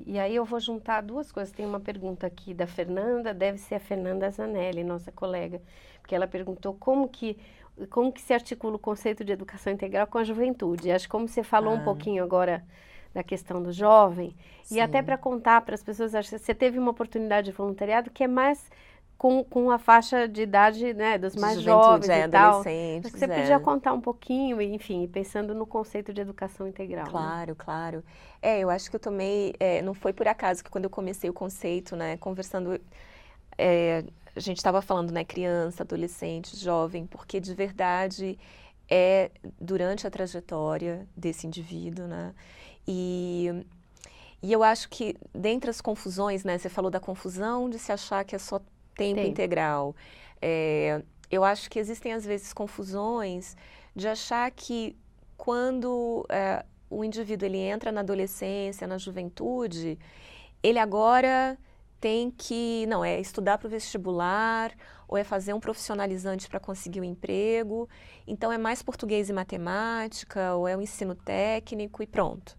E aí eu vou juntar duas coisas. Tem uma pergunta aqui da Fernanda, deve ser a Fernanda Zanelli, nossa colega, porque ela perguntou como que se articula o conceito de educação integral com a juventude. Acho que como você falou um Ah, pouquinho agora da questão do jovem, e até para sim. contar para as pessoas, acho que você teve uma oportunidade de voluntariado que é mais com a faixa de idade, né, dos De mais juventude, jovens e tal. Acho que adolescentes, você podia contar um pouquinho, e, enfim, pensando no conceito de educação integral, né? Claro, claro. Eu acho que eu tomei, não foi por acaso que quando eu comecei o conceito, né, conversando, a gente estava falando, né, criança, adolescente, jovem, porque de verdade é durante a trajetória desse indivíduo, né, e, e eu acho que dentre as confusões, né, você falou da confusão de se achar que é só tempo Tempo. integral. Eu acho que existem às vezes confusões de achar que quando o indivíduo ele entra na adolescência, na juventude, ele agora tem que, não, é estudar para o vestibular, ou é fazer um profissionalizante para conseguir um emprego, então é mais português e matemática, ou é o ensino técnico e pronto.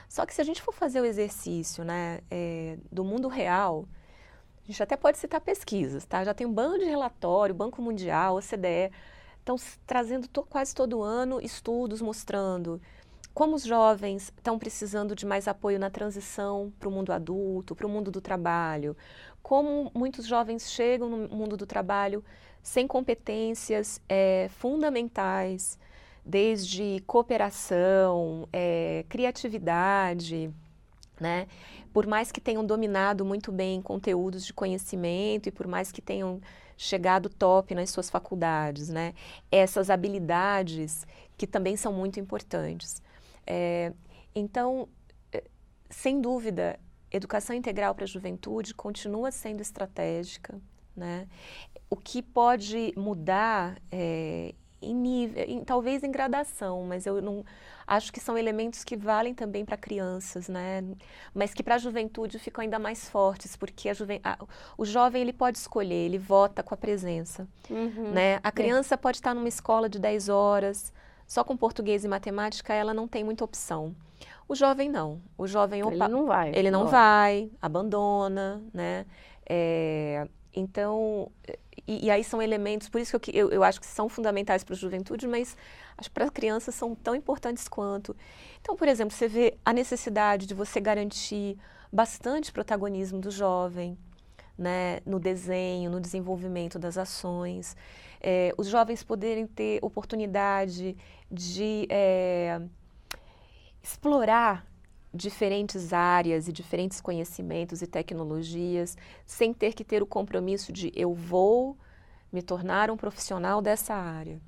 Só que se a gente for fazer o exercício, né, do mundo real, a gente até pode citar pesquisas, tá? Já tem um bando de relatório, Banco Mundial, OCDE, estão trazendo quase todo ano estudos mostrando como os jovens estão precisando de mais apoio na transição para o mundo adulto, para o mundo do trabalho, como muitos jovens chegam no mundo do trabalho sem competências fundamentais, desde cooperação, criatividade, né? Por mais que tenham dominado muito bem conteúdos de conhecimento e por mais que tenham chegado top nas suas faculdades, né? Essas habilidades que também são muito importantes. É, então, sem dúvida, educação integral para a juventude continua sendo estratégica, né? O que pode mudar em nível, talvez em gradação, mas eu não acho que são elementos que valem também para crianças, né? Mas que para a juventude ficam ainda mais fortes, porque o jovem ele pode escolher, ele vota com a presença, Uhum. né? A É. criança pode estar numa escola de 10 horas, só com português e matemática, ela não tem muita opção. O jovem não. O jovem, Ele opa, não vai, ele não lógico. vai, abandona, né? Então, e aí são elementos, por isso que eu acho que são fundamentais para a juventude, mas acho que para as crianças são tão importantes quanto. Então, por exemplo, você vê a necessidade de você garantir bastante protagonismo do jovem, né, no desenho, no desenvolvimento das ações. Os jovens poderem ter oportunidade de explorar diferentes áreas e diferentes conhecimentos e tecnologias, sem ter que ter o compromisso de eu vou me tornar um profissional dessa área.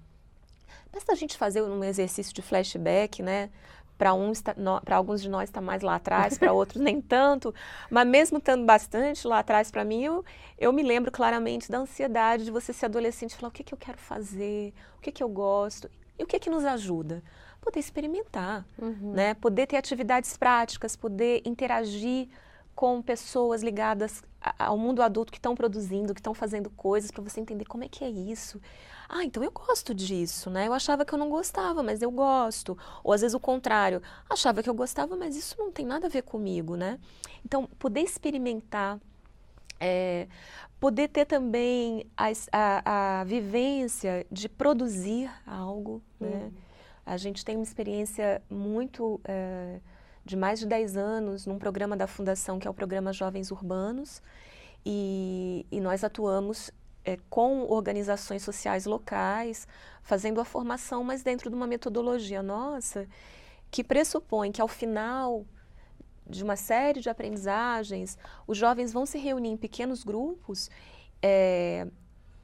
Basta a gente fazer um exercício de flashback, né? Para alguns de nós está mais lá atrás, para outros nem tanto, mas mesmo estando bastante lá atrás para mim, eu me lembro claramente da ansiedade de você ser adolescente e falar o que eu quero fazer, o que eu gosto e o que nos ajuda. Poder experimentar, Uhum. né? Poder ter atividades práticas, poder interagir com pessoas ligadas ao mundo adulto que estão produzindo, que estão fazendo coisas para você entender como é que é isso. Ah, então eu gosto disso, né? Eu achava que eu não gostava, mas eu gosto. Ou às vezes o contrário, achava que eu gostava, mas isso não tem nada a ver comigo, né? Então, poder experimentar, poder ter também a vivência de produzir algo, né? Uhum. A gente tem uma experiência muito de mais de 10 anos num programa da Fundação, que é o programa Jovens Urbanos, e nós atuamos com organizações sociais locais, fazendo a formação, mas dentro de uma metodologia nossa, que pressupõe que ao final de uma série de aprendizagens, os jovens vão se reunir em pequenos grupos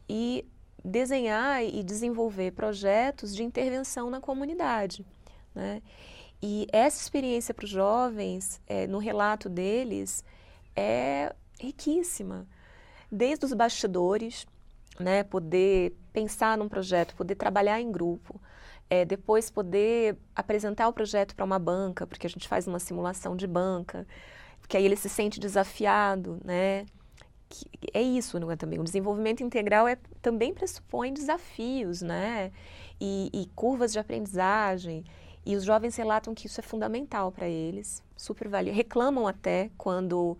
e desenhar e desenvolver projetos de intervenção na comunidade, né? E essa experiência para os jovens, no relato deles, é riquíssima. Desde os bastidores, né, poder pensar num projeto, poder trabalhar em grupo, depois poder apresentar o projeto para uma banca, porque a gente faz uma simulação de banca, porque aí ele se sente desafiado, né? É isso, não é também? O desenvolvimento integral também pressupõe desafios, né? E curvas de aprendizagem. E os jovens relatam que isso é fundamental para eles, super valioso. Reclamam até quando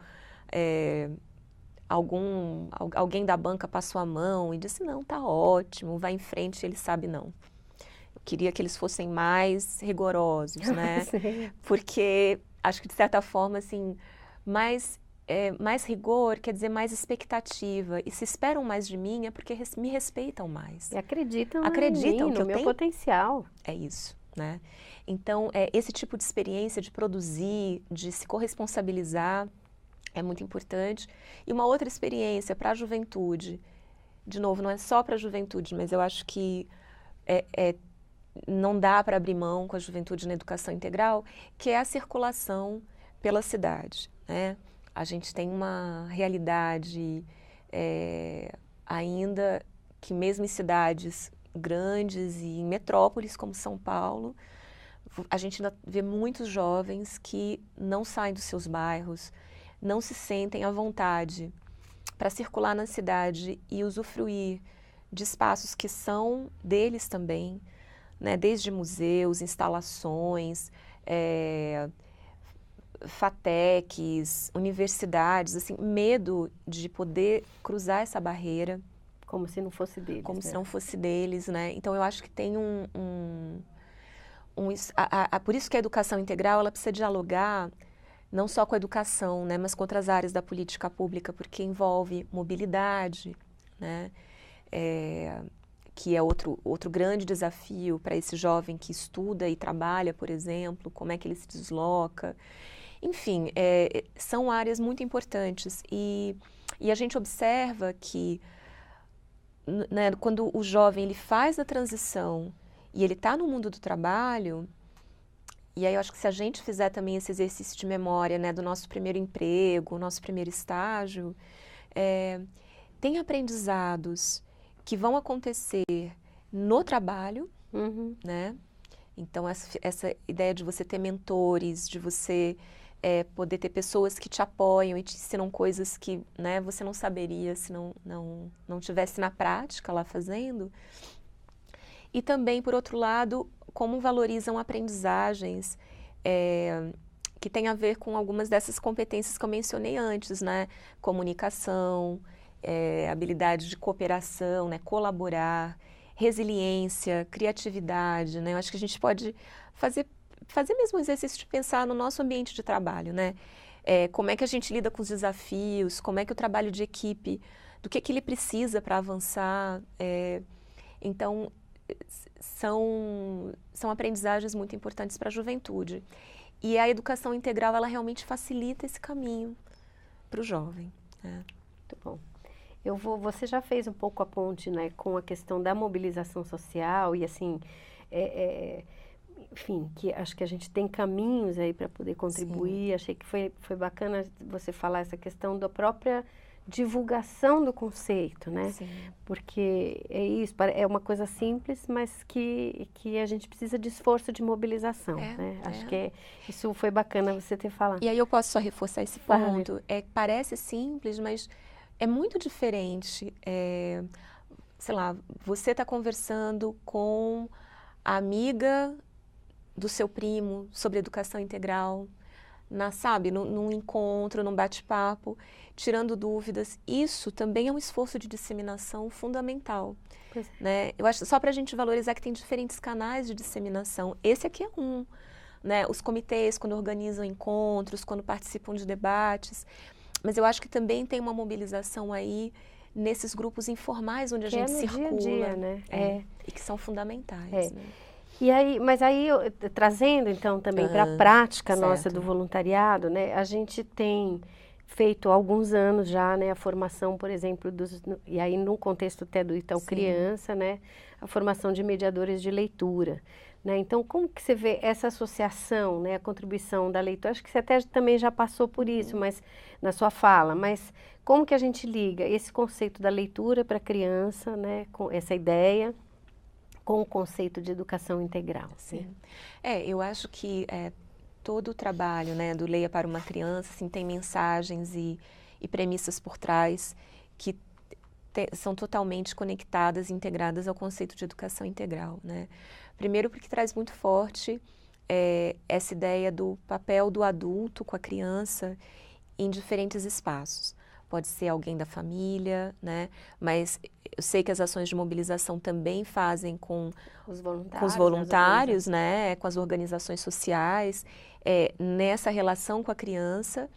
alguém da banca passou a mão e disse, não, tá ótimo, vai em frente, ele sabe não. Eu queria que eles fossem mais rigorosos, né? Porque acho que, de certa forma, assim, mais rigor quer dizer mais expectativa. E se esperam mais de mim é porque me respeitam mais. E acreditam em mim, no meu potencial. É isso, né? Então, esse tipo de experiência de produzir, de se corresponsabilizar, é muito importante. E uma outra experiência para a juventude, de novo, não é só para a juventude, mas eu acho que não dá para abrir mão com a juventude na educação integral, que é a circulação pela cidade, né? A gente tem uma realidade ainda que mesmo em cidades grandes e em metrópoles como São Paulo, a gente ainda vê muitos jovens que não saem dos seus bairros, não se sentem à vontade para circular na cidade e usufruir de espaços que são deles também, né? Desde museus, instalações, FATECs, universidades, assim, medo de poder cruzar essa barreira. Como se não fosse deles. Como né? se não fosse deles, né? Então, eu acho que tem por isso que a educação integral, ela precisa dialogar não só com a educação, né, mas com outras áreas da política pública, porque envolve mobilidade, né? Que é outro grande desafio para esse jovem que estuda e trabalha, por exemplo, como é que ele se desloca. Enfim, são áreas muito importantes e a gente observa que, né, quando o jovem ele faz a transição e ele está no mundo do trabalho, e aí eu acho que se a gente fizer também esse exercício de memória, né, do nosso primeiro emprego, nosso primeiro estágio, tem aprendizados que vão acontecer no trabalho, né? Então, essa ideia de você ter mentores, de você poder ter pessoas que te apoiam e te ensinam coisas que, né, você não saberia se não tivesse na prática lá fazendo. E também, por outro lado, como valorizam aprendizagens que têm a ver com algumas dessas competências que eu mencionei antes, né? Comunicação, habilidade de cooperação, né? Colaborar, resiliência, criatividade, né? Eu acho que a gente pode fazer mesmo um exercício de pensar no nosso ambiente de trabalho, né? Como é que a gente lida com os desafios, como é que o trabalho de equipe, do que ele precisa para avançar. Então, são aprendizagens muito importantes para a juventude. E a educação integral, ela realmente facilita esse caminho para o jovem. Né? Muito bom. Você já fez um pouco a ponte, né, com a questão da mobilização social e assim, enfim, que acho que a gente tem caminhos aí para poder contribuir. Sim. Achei que foi bacana você falar essa questão da própria divulgação do conceito, né? Sim. Porque é isso, é uma coisa simples, mas que a gente precisa de esforço de mobilização, né? Acho que isso foi bacana você ter falado. E aí eu posso só reforçar esse ponto. Parece simples, mas é muito diferente. Sei lá, você está conversando com a amiga do seu primo sobre educação integral, num encontro, num bate-papo, tirando dúvidas. Isso também é um esforço de disseminação fundamental. Né? Eu acho só para a gente valorizar que tem diferentes canais de disseminação. Esse aqui é um. Né? Os comitês, quando organizam encontros, quando participam de debates. Mas eu acho que também tem uma mobilização aí nesses grupos informais onde a gente circula. Dia a dia, né? E que são fundamentais. Né? E aí, mas aí, trazendo então também para a prática nossa do voluntariado, né? A gente tem feito há alguns anos já, né? A formação, por exemplo, e aí no contexto até do Itaú Criança, né? A formação de mediadores de leitura. Né? Então, como que você vê essa associação, né? A contribuição da leitura? Acho que você até também já passou por isso, mas na sua fala, mas como que a gente liga esse conceito da leitura para a criança, né? Com essa ideia, com o conceito de educação integral? Sim. Eu acho que todo o trabalho, né, do Leia para uma Criança, assim, tem mensagens e premissas por trás que são totalmente conectadas e integradas ao conceito de educação integral, né? Primeiro porque traz muito forte essa ideia do papel do adulto com a criança em diferentes espaços. Pode ser alguém da família, né? Mas eu sei que as ações de mobilização também fazem com os voluntários, né? Com as organizações sociais, nessa relação com a criança.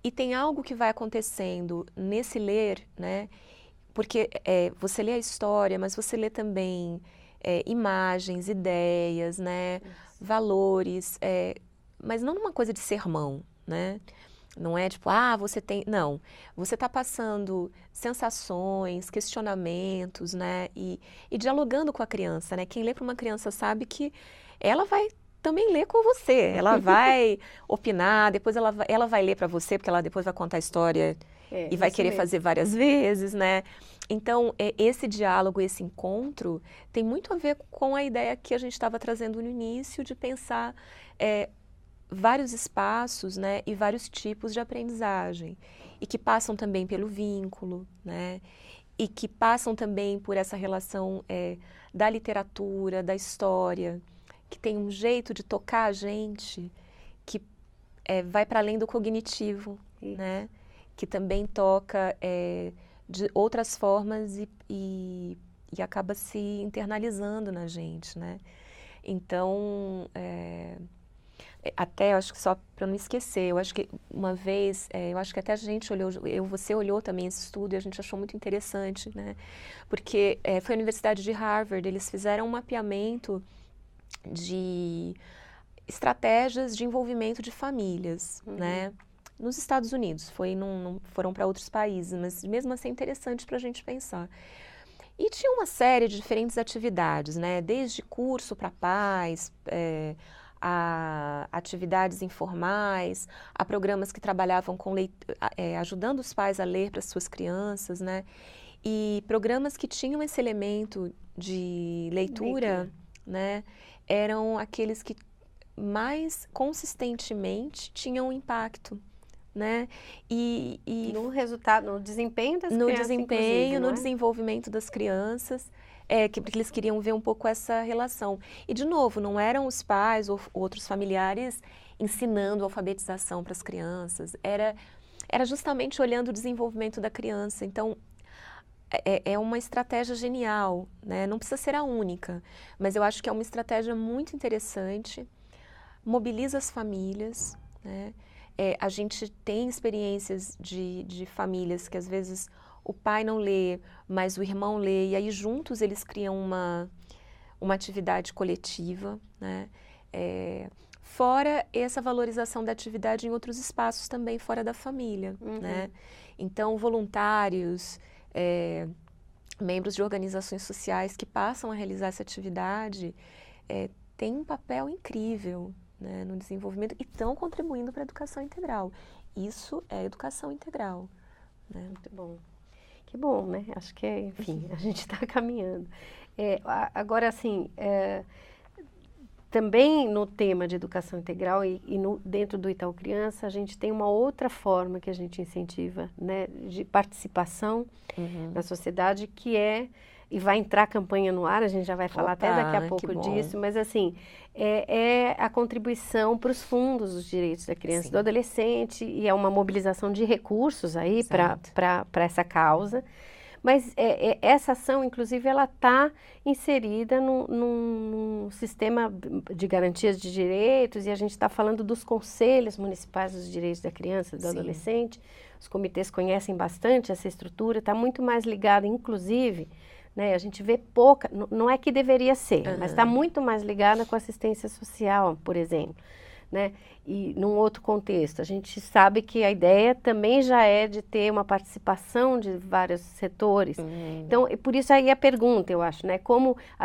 E tem algo que vai acontecendo nesse ler, né? Porque você lê a história, mas você lê também imagens, ideias, né? Valores, mas não numa coisa de sermão, né? Não é tipo, você tem... Não, você está passando sensações, questionamentos, né? E dialogando com a criança, né? Quem lê para uma criança sabe que ela vai também ler com você. Ela vai opinar, depois ela vai ler para você, porque ela depois vai contar a história e vai querer fazer várias vezes, né? Então, esse diálogo, esse encontro tem muito a ver com a ideia que a gente estava trazendo no início de pensar vários espaços, né, e vários tipos de aprendizagem, e que passam também pelo vínculo, né, e que passam também por essa relação da literatura, da história, que tem um jeito de tocar a gente que vai para além do cognitivo, né, que também toca de outras formas e acaba se internalizando na gente, né. Então, até, eu acho que só para não esquecer, eu acho que uma vez, eu acho que até a gente olhou, você olhou também esse estudo e a gente achou muito interessante, né? Porque foi a Universidade de Harvard, eles fizeram um mapeamento de estratégias de envolvimento de famílias, né? Nos Estados Unidos, não foram para outros países, mas mesmo assim é interessante para a gente pensar. E tinha uma série de diferentes atividades, né? Desde curso para pais, a atividades informais, a programas que trabalhavam com ajudando os pais a ler para as suas crianças, né? E programas que tinham esse elemento de leitura, né? Eram aqueles que mais consistentemente tinham impacto, né? E no resultado, no desempenho das no crianças, desempenho, no não é? desenvolvimento das crianças. Porque eles queriam ver um pouco essa relação. E, de novo, não eram os pais ou outros familiares ensinando alfabetização para as crianças, era justamente olhando o desenvolvimento da criança. Então, é uma estratégia genial, né? Não precisa ser a única, mas eu acho que é uma estratégia muito interessante, mobiliza as famílias, né? A gente tem experiências de famílias que, às vezes, o pai não lê, mas o irmão lê, e aí juntos eles criam uma atividade coletiva, né? Fora essa valorização da atividade em outros espaços também fora da família, né? Então, voluntários, membros de organizações sociais que passam a realizar essa atividade têm um papel incrível, né, no desenvolvimento e estão contribuindo para a educação integral. Isso é educação integral, né? Muito bom. Que bom, né? Acho que, enfim, a gente está caminhando. Agora, assim, também no tema de educação integral e dentro do Itaú Criança, a gente tem uma outra forma que a gente incentiva, né, de participação na sociedade, que e vai entrar a campanha no ar, a gente já vai falar até daqui a pouco disso, mas assim, é a contribuição para os fundos dos direitos da criança e do adolescente, e é uma mobilização de recursos aí para essa causa. Mas essa ação, inclusive, ela está inserida num sistema de garantias de direitos, e a gente está falando dos conselhos municipais dos direitos da criança e do adolescente. Os comitês conhecem bastante essa estrutura, está muito mais ligada, inclusive, né, a gente vê pouca, não é que deveria ser, mas está muito mais ligada com assistência social, por exemplo. Né? E num outro contexto, a gente sabe que a ideia também já é de ter uma participação de vários setores. Então, por isso aí a pergunta, eu acho, né?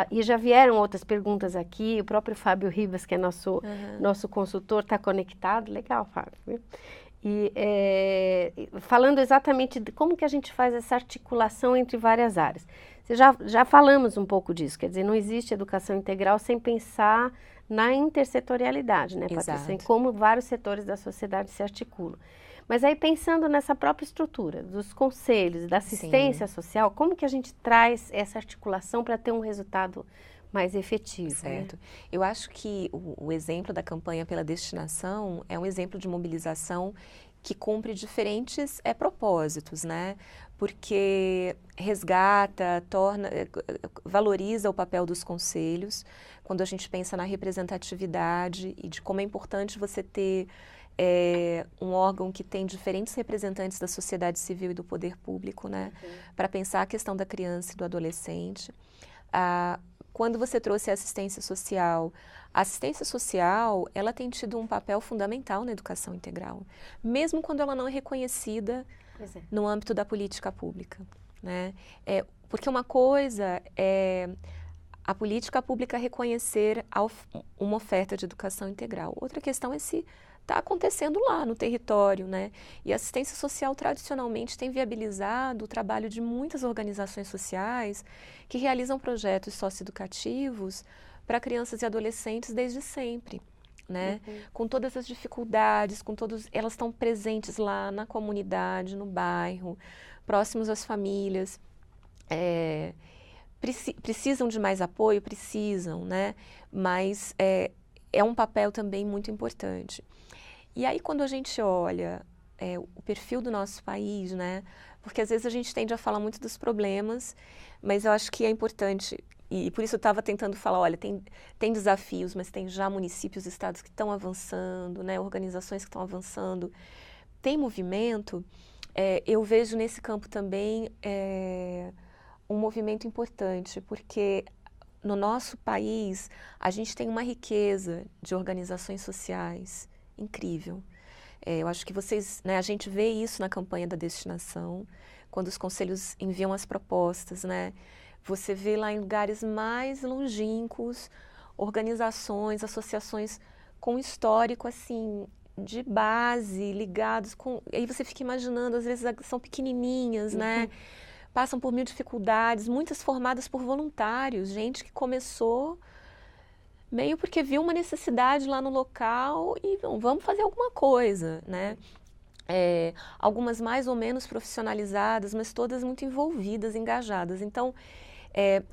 E já vieram outras perguntas aqui, o próprio Fábio Ribas, que é nosso consultor, está conectado. Legal, Fábio. Viu? E falando exatamente de como que a gente faz essa articulação entre várias áreas. Já falamos um pouco disso, quer dizer, não existe educação integral sem pensar na intersetorialidade, né, Patrícia? Em como vários setores da sociedade se articulam. Mas aí, pensando nessa própria estrutura dos conselhos, da assistência social, como que a gente traz essa articulação para ter um resultado mais efetivo, Certo. né? Eu acho que o exemplo da campanha pela destinação é um exemplo de mobilização que cumpre diferentes propósitos, né? Porque resgata, valoriza o papel dos conselhos, quando a gente pensa na representatividade e de como é importante você ter um órgão que tem diferentes representantes da sociedade civil e do poder público, né? Para pensar a questão da criança e do adolescente. Quando você trouxe a assistência social, ela tem tido um papel fundamental na educação integral, mesmo quando ela não é reconhecida no âmbito da política pública, né? Porque uma coisa é a política pública reconhecer uma oferta de educação integral. Outra questão é se está acontecendo lá no território, né? E a assistência social tradicionalmente tem viabilizado o trabalho de muitas organizações sociais que realizam projetos socioeducativos para crianças e adolescentes desde sempre, né? Com todas as dificuldades, elas estão presentes lá na comunidade, no bairro, próximos às famílias. Precisam de mais apoio? Precisam, né? Mas é um papel também muito importante. E aí, quando a gente olha o perfil do nosso país, né? Porque às vezes a gente tende a falar muito dos problemas, mas eu acho que é importante, e por isso eu estava tentando falar, olha, tem desafios, mas tem já municípios, estados que estão avançando, né? Organizações que estão avançando, tem movimento. Eu vejo nesse campo também um movimento importante, porque no nosso país a gente tem uma riqueza de organizações sociais incrível. Eu acho que vocês, né, a gente vê isso na campanha da destinação, quando os conselhos enviam as propostas, né? Você vê lá em lugares mais longínquos, organizações, associações com histórico, assim, de base, ligados com... Aí você fica imaginando, às vezes são pequenininhas, né? Passam por mil dificuldades, muitas formadas por voluntários, gente que começou meio porque viu uma necessidade lá no local e vamos fazer alguma coisa, né? Algumas mais ou menos profissionalizadas, mas todas muito envolvidas, engajadas. Então,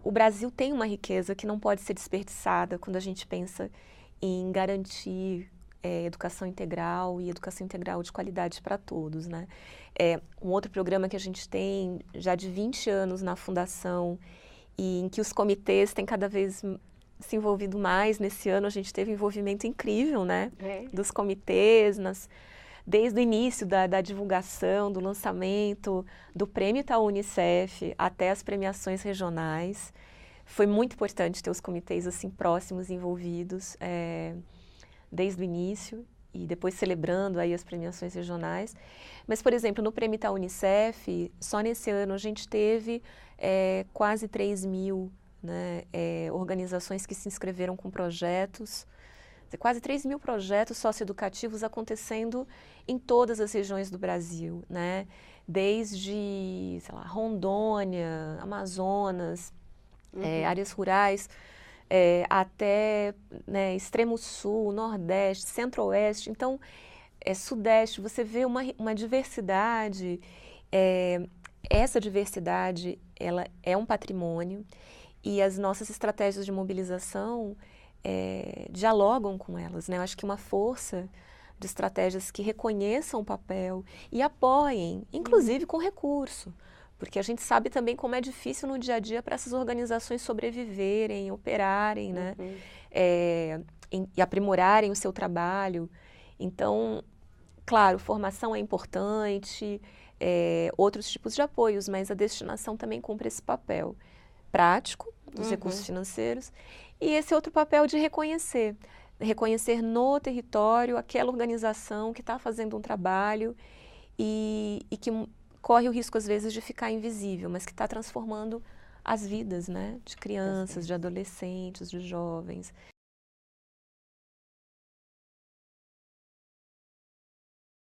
o Brasil tem uma riqueza que não pode ser desperdiçada quando a gente pensa em garantir educação integral e educação integral de qualidade para todos, né? Um outro programa que a gente tem já de 20 anos na Fundação e em que os comitês têm cada vez se envolvido mais. Nesse ano a gente teve um envolvimento incrível, né? Dos comitês, desde o início da divulgação, do lançamento, do Prêmio Itaú Unicef até as premiações regionais. Foi muito importante ter os comitês assim próximos, envolvidos, desde o início e depois celebrando aí as premiações regionais. Mas, por exemplo, no Prêmio Itaú Unicef, só nesse ano a gente teve quase 3.000, né, organizações que se inscreveram com projetos, quase 3.000 projetos socioeducativos acontecendo em todas as regiões do Brasil, né? Desde, sei lá, Rondônia, Amazonas, áreas rurais, até, né, Extremo Sul, Nordeste, Centro-Oeste. Então, Sudeste, você vê uma diversidade. Essa diversidade, ela é um patrimônio e as nossas estratégias de mobilização dialogam com elas, né? Eu acho que uma força de estratégias que reconheçam o papel e apoiem, inclusive com recurso, porque a gente sabe também como é difícil no dia a dia para essas organizações sobreviverem, operarem, né? E aprimorarem o seu trabalho. Então, claro, formação é importante, outros tipos de apoios, mas a destinação também cumpre esse papel prático dos recursos financeiros e esse outro papel de reconhecer no território aquela organização que está fazendo um trabalho e que corre o risco às vezes de ficar invisível, mas que está transformando as vidas, né, de crianças, de adolescentes, de jovens.